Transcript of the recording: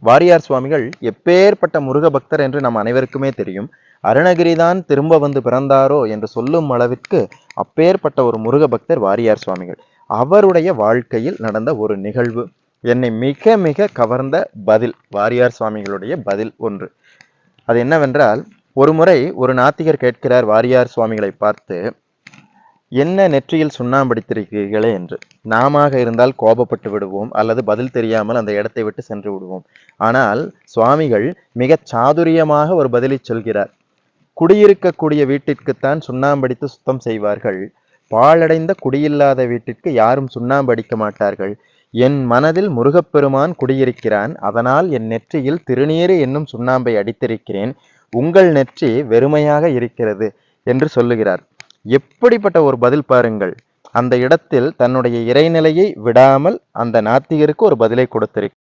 வாரியார் சுவாமிகள் எப்பேற்பட்ட முருக பக்தர் என்று நம் அனைவருக்குமே தெரியும். அருணகிரிதான் திரும்ப வந்து பிறந்தாரோ என்று சொல்லும் அளவிற்கு அப்பேற்பட்ட ஒரு முருக பக்தர் வாரியார் சுவாமிகள். அவருடைய வாழ்க்கையில் நடந்த ஒரு நிகழ்வு என்னை மிக மிக கவர்ந்த பதில், வாரியார் சுவாமிகளுடைய பதில் ஒன்று. அது என்னவென்றால், ஒரு முறை ஒரு நாத்திகர் கேட்கிறார் வாரியார் சுவாமிகளை பார்த்து, என்ன நெற்றியில் சுண்ணாம்படித்திருக்கிறீர்களே என்று. நாம இருந்தால் கோபப்பட்டு விடுவோம், அல்லது பதில் தெரியாமல் அந்த இடத்தை விட்டு சென்று விடுவோம். ஆனால் சுவாமிகள் மிக சாதுரியமாக ஒரு பதிலை சொல்கிறார். குடியிருக்கக்கூடிய வீட்டிற்குத்தான் சுண்ணாம்படித்து சுத்தம் செய்வார்கள், பாழடைந்த குடியில்லாத வீட்டிற்கு யாரும் சுண்ணாம்படிக்க மாட்டார்கள். என் மனதில் முருகப்பெருமான் குடியிருக்கிறான், அதனால் என் நெற்றியில் திருநீறு என்னும் சுண்ணாம்பை அடித்திருக்கிறேன், உங்கள் நெற்றி வெறுமையாக இருக்கிறது என்று சொல்லுகிறார். எப்படிப்பட்ட ஒரு பதில் பாருங்கள். அந்த இடத்தில் தன்னுடைய இறைநிலையை விடாமல் அந்த நாத்திகருக்கு ஒரு பதிலை கொடுத்திருக்கிறார்.